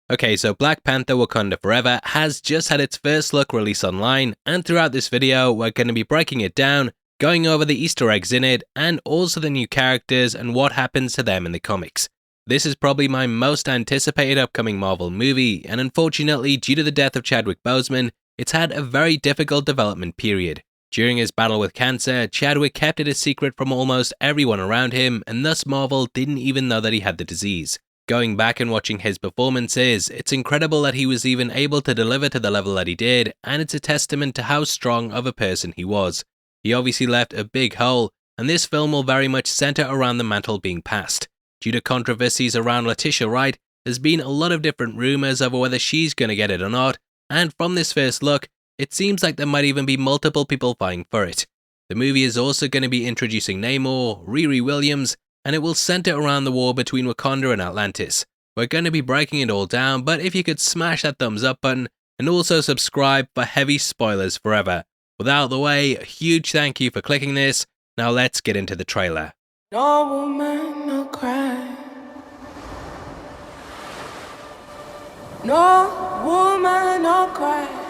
Okay, so Black Panther Wakanda Forever has just had its first look released online, and throughout this video we're going to be breaking it down, going over the Easter eggs in it, and also the new characters and what happens to them in the comics. This is probably my most anticipated upcoming Marvel movie, and unfortunately, due to the death of Chadwick Boseman, it's had a very difficult development period. During his battle with cancer, Chadwick kept it a secret from almost everyone around him, and thus Marvel didn't even know that he had the disease. Going back and watching his performances, it's incredible that he was even able to deliver to the level that he did, and it's a testament to how strong of a person he was. He obviously left a big hole, and this film will very much centre around the mantle being passed. Due to controversies around Leticia Wright, there's been a lot of different rumours over whether she's going to get it or not, and from this first look, it seems like there might even be multiple people vying for it. The movie is also going to be introducing Namor, RiRi Williams, and it will centre around the war between Wakanda and Atlantis. We're going to be breaking it all down, but if you could smash that thumbs up button and also subscribe for heavy spoilers forever. With that out of the way, a huge thank you for clicking this. Now let's get into the trailer. No woman, no cry. No woman, no cry.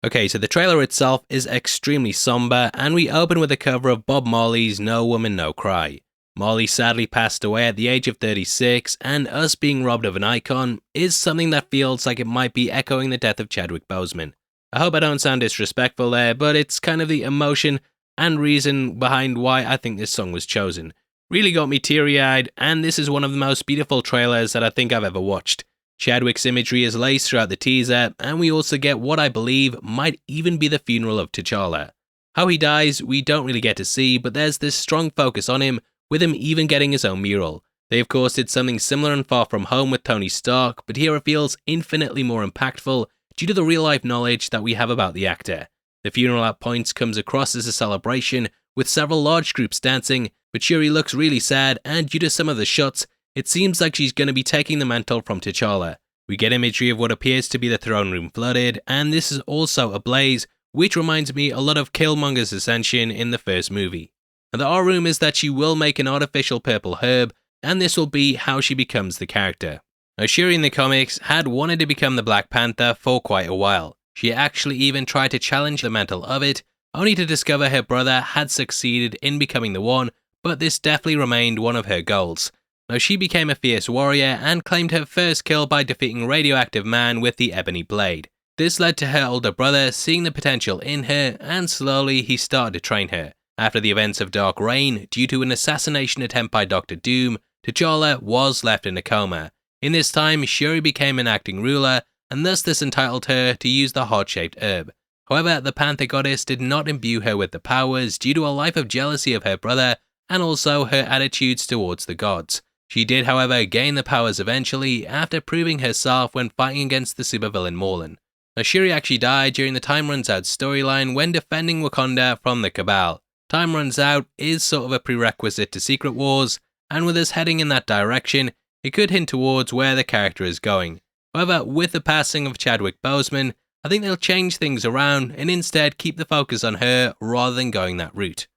Okay, so the trailer itself is extremely somber, and we open with a cover of Bob Marley's No Woman No Cry. Marley sadly passed away at the age of 36, and us being robbed of an icon is something that feels like it might be echoing the death of Chadwick Boseman. I hope I don't sound disrespectful there, but it's kind of the emotion and reason behind why I think this song was chosen. Really got me teary-eyed, and this is one of the most beautiful trailers that I think I've ever watched. Chadwick's imagery is laced throughout the teaser, and we also get what I believe might even be the funeral of T'Challa. How he dies, we don't really get to see, but there's this strong focus on him, with him even getting his own mural. They of course did something similar in Far From Home with Tony Stark, but here it feels infinitely more impactful due to the real-life knowledge that we have about the actor. The funeral at points comes across as a celebration, with several large groups dancing, but Shuri looks really sad, and due to some of the shots, it seems like she's going to be taking the mantle from T'Challa. We get imagery of what appears to be the throne room flooded, and this is also ablaze, which reminds me a lot of Killmonger's ascension in the first movie. Now, there are rumours that she will make an artificial purple herb, and this will be how she becomes the character. Now, Shuri in the comics had wanted to become the Black Panther for quite a while. She actually even tried to challenge the mantle of it, only to discover her brother had succeeded in becoming the one, but this definitely remained one of her goals. Now, she became a fierce warrior and claimed her first kill by defeating Radioactive Man with the Ebony Blade. This led to her older brother seeing the potential in her, and slowly he started to train her. After the events of Dark Reign, due to an assassination attempt by Dr. Doom, T'Challa was left in a coma. In this time, Shuri became an acting ruler, and thus this entitled her to use the heart-shaped herb. However, the Panther Goddess did not imbue her with the powers due to a life of jealousy of her brother and also her attitudes towards the gods. She did, however, gain the powers eventually after proving herself when fighting against the supervillain Morlun. Now, Shuri actually died during the Time Runs Out storyline when defending Wakanda from the Cabal. Time Runs Out is sort of a prerequisite to Secret Wars, and with us heading in that direction, it could hint towards where the character is going. However, with the passing of Chadwick Boseman, I think they'll change things around and instead keep the focus on her rather than going that route.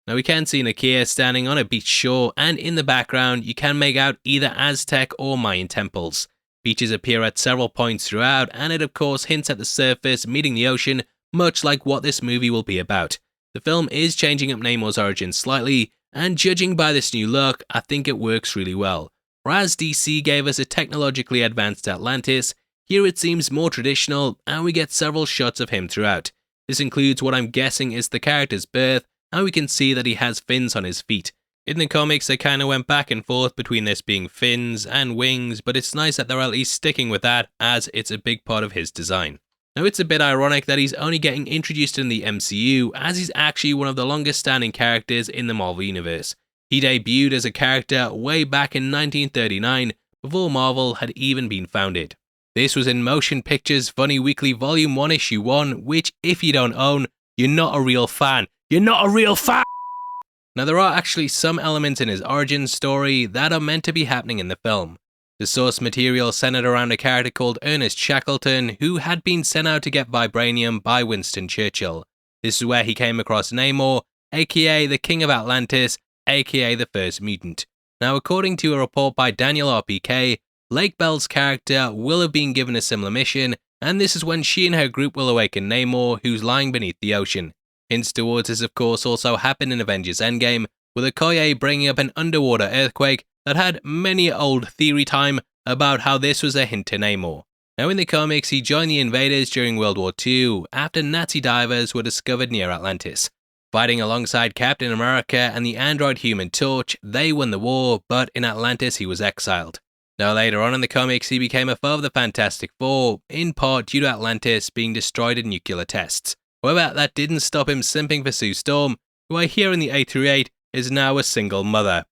Now, we can see Nakia standing on a beach shore, and in the background you can make out either Aztec or Mayan temples. Beaches appear at several points throughout, and it of course hints at the surface meeting the ocean, much like what this movie will be about. The film is changing up Namor's origin slightly, and judging by this new look, I think it works really well. Whereas DC gave us a technologically advanced Atlantis, here it seems more traditional, and we get several shots of him throughout. This includes what I'm guessing is the character's birth, and we can see that he has fins on his feet. In the comics, they kind of went back and forth between this being fins and wings, but it's nice that they're at least sticking with that, as it's a big part of his design. Now, it's a bit ironic that he's only getting introduced in the MCU, as he's actually one of the longest standing characters in the Marvel Universe. He debuted as a character way back in 1939, before Marvel had even been founded. This was in Motion Pictures Funny Weekly Volume 1 Issue 1, which if you don't own, you're not a real fan. You're not a real fan! Now, there are actually some elements in his origin story that are meant to be happening in the film. The source material centered around a character called Ernest Shackleton, who had been sent out to get vibranium by Winston Churchill. This is where he came across Namor, aka the King of Atlantis, aka the First Mutant. Now, according to a report by Daniel RPK, Lake Bell's character will have been given a similar mission, and this is when she and her group will awaken Namor, who's lying beneath the ocean. Hints towards this, of course, also happened in Avengers Endgame, with Okoye bringing up an underwater earthquake that had many old theory time about how this was a hint to Namor. Now, in the comics, he joined the invaders during World War II after Nazi divers were discovered near Atlantis. Fighting alongside Captain America and the android Human Torch, they won the war, but in Atlantis he was exiled. Now, later on in the comics, he became a foe of the Fantastic Four, in part due to Atlantis being destroyed in nuclear tests. However, that didn't stop him simping for Sue Storm, who I hear in the 838 is now a single mother.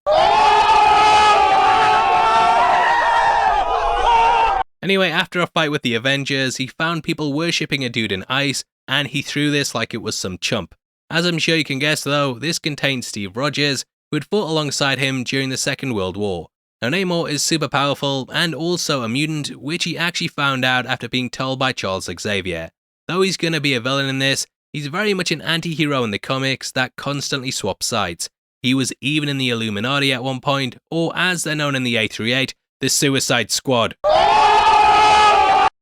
Anyway, after a fight with the Avengers, he found people worshipping a dude in ice, and he threw this like it was some chump. As I'm sure you can guess though, this contained Steve Rogers, who had fought alongside him during the Second World War. Now, Namor is super powerful and also a mutant, which he actually found out after being told by Charles Xavier. Though he's gonna be a villain in this, he's very much an anti-hero in the comics that constantly swaps sides. He was even in the Illuminati at one point, or as they're known in the 838, the Suicide Squad.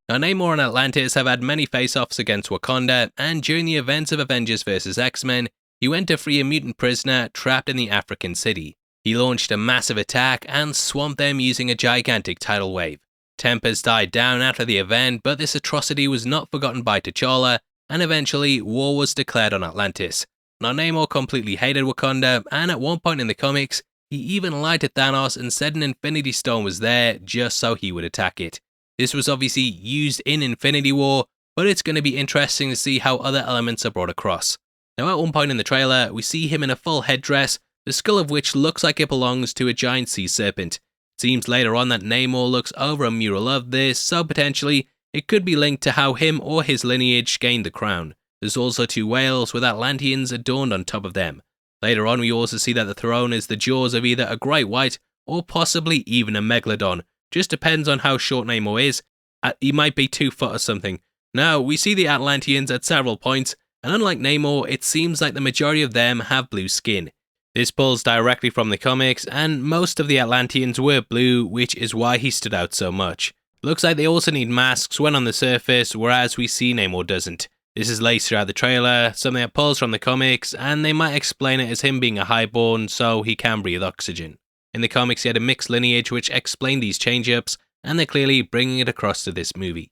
Now, Namor and Atlantis have had many face-offs against Wakanda, and during the events of Avengers vs X-Men, he went to free a mutant prisoner trapped in the African city. He launched a massive attack and swamped them using a gigantic tidal wave. Tempers died down after the event, but this atrocity was not forgotten by T'Challa, and eventually war was declared on Atlantis. Now, Namor completely hated Wakanda, and at one point in the comics, he even lied to Thanos and said an Infinity Stone was there just so he would attack it. This was obviously used in Infinity War, but it's going to be interesting to see how other elements are brought across. Now, at one point in the trailer, we see him in a full headdress, the skull of which looks like it belongs to a giant sea serpent. It seems later on that Namor looks over a mural of this, so potentially it could be linked to how him or his lineage gained the crown. There's also two whales with Atlanteans adorned on top of them. Later on, we also see that the throne is the jaws of either a great white or possibly even a megalodon. Just depends on how short Namor is. He might be 2 foot or something. Now, we see the Atlanteans at several points, and unlike Namor, it seems like the majority of them have blue skin. This pulls directly from the comics, and most of the Atlanteans were blue, which is why he stood out so much. Looks like they also need masks when on the surface, whereas we see Namor doesn't. This is laced throughout the trailer, something that pulls from the comics, and they might explain it as him being a highborn so he can breathe oxygen. In the comics, he had a mixed lineage which explained these change-ups, and they're clearly bringing it across to this movie.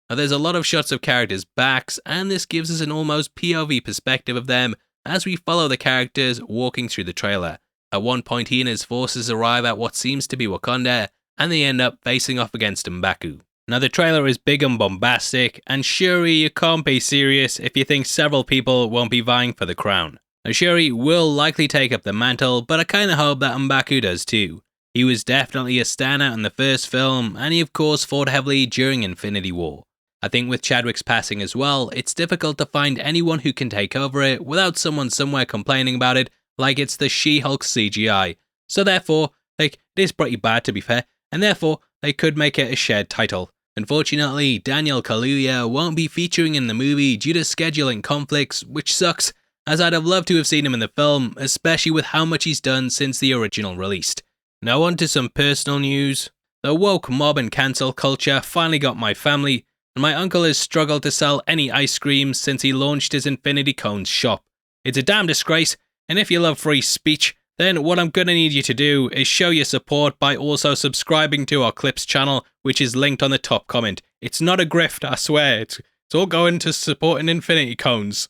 Now, there's a lot of shots of characters' backs, and this gives us an almost POV perspective of them as we follow the characters walking through the trailer. At one point, he and his forces arrive at what seems to be Wakanda, and they end up facing off against M'Baku. Now, the trailer is big and bombastic, and surely you can't be serious if you think several people won't be vying for the crown. Now, Shuri will likely take up the mantle, but I kinda hope that M'Baku does too. He was definitely a standout in the first film, and he of course fought heavily during Infinity War. I think with Chadwick's passing as well, it's difficult to find anyone who can take over it without someone somewhere complaining about it like it's the She-Hulk CGI. So therefore, it is pretty bad to be fair, and therefore they could make it a shared title. Unfortunately, Daniel Kaluuya won't be featuring in the movie due to scheduling conflicts, which sucks, as I'd have loved to have seen him in the film, especially with how much he's done since the original released. Now on to some personal news. The woke mob and cancel culture finally got my family, and my uncle has struggled to sell any ice cream since he launched his Infinity Cones shop. It's a damn disgrace, and if you love free speech, then what I'm gonna need you to do is show your support by also subscribing to our Clips channel, which is linked on the top comment. It's not a grift, I swear, it's all going to supporting Infinity Cones.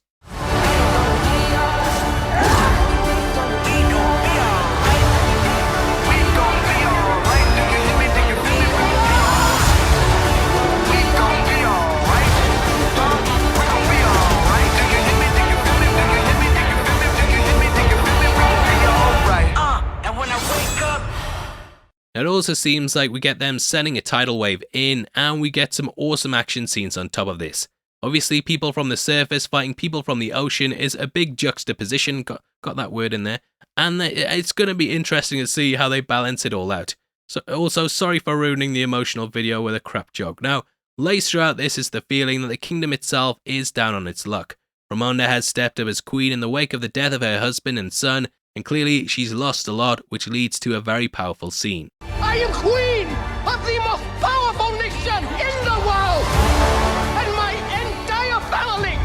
It also seems like we get them sending a tidal wave in, and we get some awesome action scenes on top of this. Obviously, people from the surface fighting people from the ocean is a big juxtaposition, got that word in there, and it's going to be interesting to see how they balance it all out. So, also, sorry for ruining the emotional video with a crap joke. Now, laced throughout this is the feeling that the kingdom itself is down on its luck. Ramonda has stepped up as queen in the wake of the death of her husband and son, and clearly she's lost a lot, which leads to a very powerful scene. I am queen of the most powerful nation in the world, and my entire family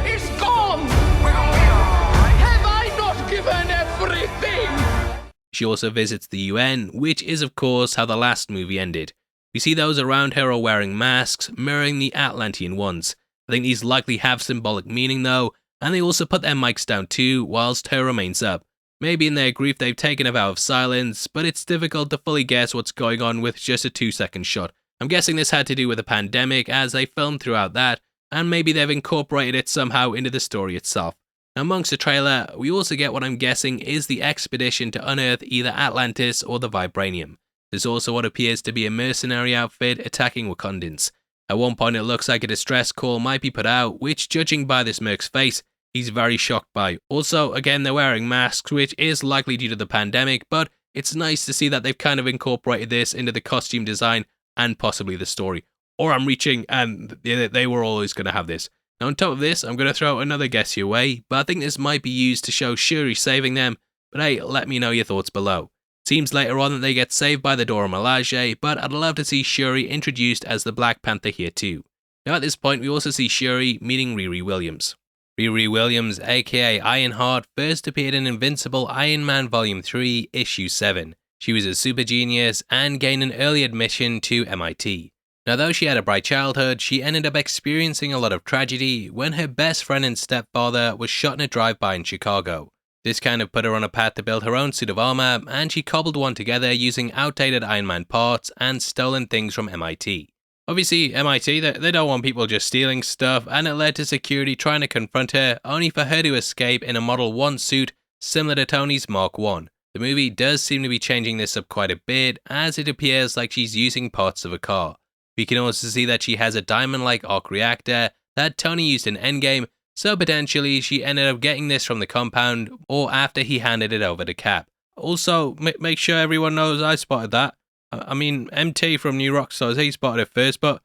is gone. Have I not given everything? She also visits the UN, which is of course how the last movie ended. We see those around her are wearing masks, mirroring the Atlantean ones. I think these likely have symbolic meaning though, and they also put their mics down too, whilst her remains up. Maybe in their grief they've taken a vow of silence, but it's difficult to fully guess what's going on with just a 2-second shot. I'm guessing this had to do with the pandemic as they filmed throughout that, and maybe they've incorporated it somehow into the story itself. Now, amongst the trailer, we also get what I'm guessing is the expedition to unearth either Atlantis or the Vibranium. There's also what appears to be a mercenary outfit attacking Wakandans. At one point it looks like a distress call might be put out, which judging by this merc's face, he's very shocked by. Also, again, they're wearing masks, which is likely due to the pandemic, but it's nice to see that they've kind of incorporated this into the costume design and possibly the story. Or I'm reaching and they were always going to have this. Now on top of this, I'm going to throw another guess your way, but I think this might be used to show Shuri saving them, but hey, let me know your thoughts below. Seems later on that they get saved by the Dora Milaje, but I'd love to see Shuri introduced as the Black Panther here too. Now at this point we also see Shuri meeting RiRi Williams. RiRi Williams, aka Ironheart, first appeared in Invincible Iron Man Volume 3, Issue 7. She was a super genius and gained an early admission to MIT. Now though she had a bright childhood, she ended up experiencing a lot of tragedy when her best friend and stepfather was shot in a drive-by in Chicago. This kind of put her on a path to build her own suit of armor, and she cobbled one together using outdated Iron Man parts and stolen things from MIT. Obviously, MIT, they don't want people just stealing stuff, and it led to security trying to confront her, only for her to escape in a Model 1 suit similar to Tony's Mark 1. The movie does seem to be changing this up quite a bit, as it appears like she's using parts of a car. We can also see that she has a diamond-like arc reactor that Tony used in Endgame, so potentially she ended up getting this from the compound or after he handed it over to Cap. Also, make sure everyone knows I spotted that. I mean, MT from New Rockstars, he spotted it first, but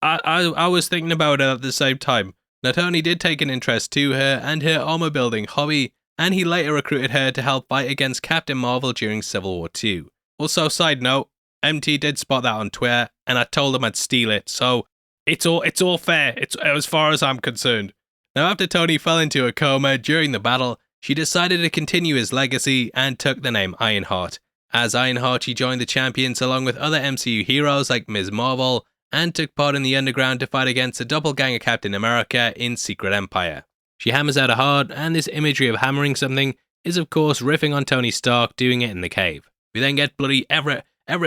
I was thinking about it at the same time. Now Tony did take an interest to her and her armor building hobby, and he later recruited her to help fight against Captain Marvel during Civil War II. Also, side note, MT did spot that on Twitter, and I told him I'd steal it, so it's all fair, it's as far as I'm concerned. Now after Tony fell into a coma during the battle, she decided to continue his legacy and took the name Ironheart. As Ironheart, she joined the Champions along with other MCU heroes like Ms. Marvel, and took part in the Underground to fight against the doppelganger Captain America in Secret Empire. She hammers out a heart, and this imagery of hammering something is of course riffing on Tony Stark doing it in the cave. We then get bloody Everett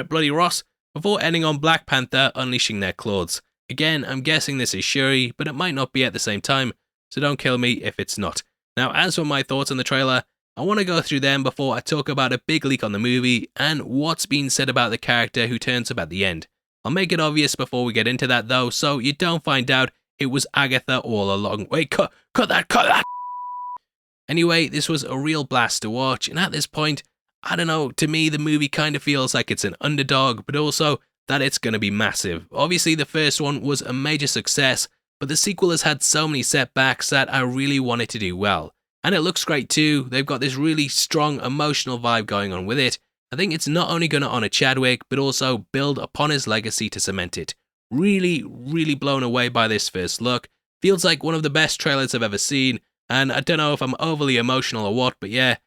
bloody Ross, before ending on Black Panther unleashing their claws. Again, I'm guessing this is Shuri, but it might not be at the same time, so don't kill me if it's not. Now, as for my thoughts on the trailer, I want to go through them before I talk about a big leak on the movie and what's being said about the character who turns up at the end. I'll make it obvious before we get into that though, so you don't find out it was Agatha all along. Wait, cut that! Anyway, this was a real blast to watch, and at this point, I don't know, to me the movie kind of feels like it's an underdog, but also that it's going to be massive. Obviously the first one was a major success, but the sequel has had so many setbacks that I really want it to do well. And it looks great too. They've got this really strong emotional vibe going on with it. I think it's not only going to honour Chadwick, but also build upon his legacy to cement it. Really blown away by this first look. Feels like one of the best trailers I've ever seen, and I don't know if I'm overly emotional or what, but yeah,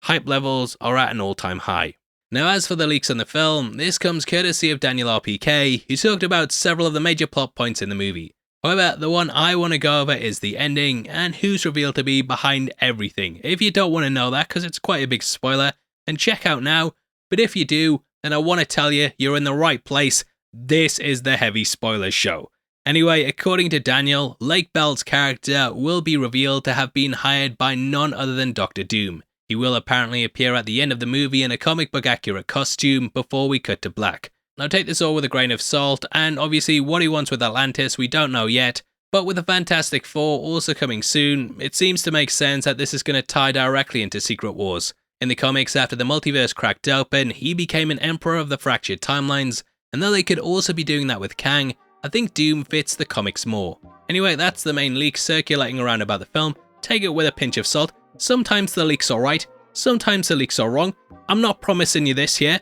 hype levels are at an all-time high. Now as for the leaks on the film, this comes courtesy of Daniel RPK, who talked about several of the major plot points in the movie. However, the one I want to go over is the ending and who's revealed to be behind everything. If you don't want to know that, because it's quite a big spoiler, then check out now. But if you do, then I want to tell you, you're in the right place. This is the heavy spoilers show. Anyway, according to Daniel, Lake Bell's character will be revealed to have been hired by none other than Doctor Doom. He will apparently appear at the end of the movie in a comic book accurate costume before we cut to black. Now take this all with a grain of salt, and obviously what he wants with Atlantis we don't know yet, but with the Fantastic Four also coming soon, it seems to make sense that this is going to tie directly into Secret Wars. In the comics, after the multiverse cracked open, he became an Emperor of the Fractured Timelines, and though they could also be doing that with Kang, I think Doom fits the comics more. Anyway, that's the main leak circulating around about the film. Take it with a pinch of salt. Sometimes the leak's alright, Sometimes the leaks are wrong, I'm not promising you this here.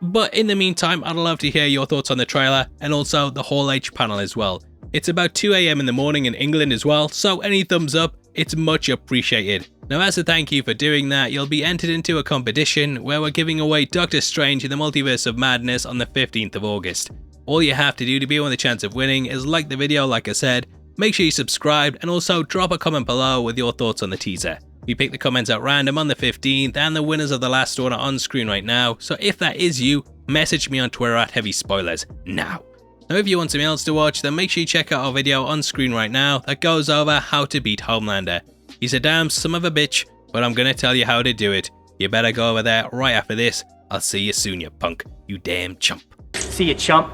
But in the meantime, I'd love to hear your thoughts on the trailer and also the Hall H panel as well. It's about 2 AM in the morning in England as well, so any thumbs up, it's much appreciated. Now as a thank you for doing that, you'll be entered into a competition where we're giving away Doctor Strange in the Multiverse of Madness on the 15th of August. All you have to do to be on the chance of winning is like the video like I said, make sure you subscribe and also drop a comment below with your thoughts on the teaser. We pick the comments at random on the 15th and the winners of the last one are on screen right now, so if that is you, message me on Twitter at HeavySpoilers now. Now if you want something else to watch, then make sure you check out our video on screen right now that goes over how to beat Homelander. He's a damn son of a bitch, but I'm gonna tell you how to do it. You better go over there right after this. I'll see you soon, you punk. You damn chump. See you, chump.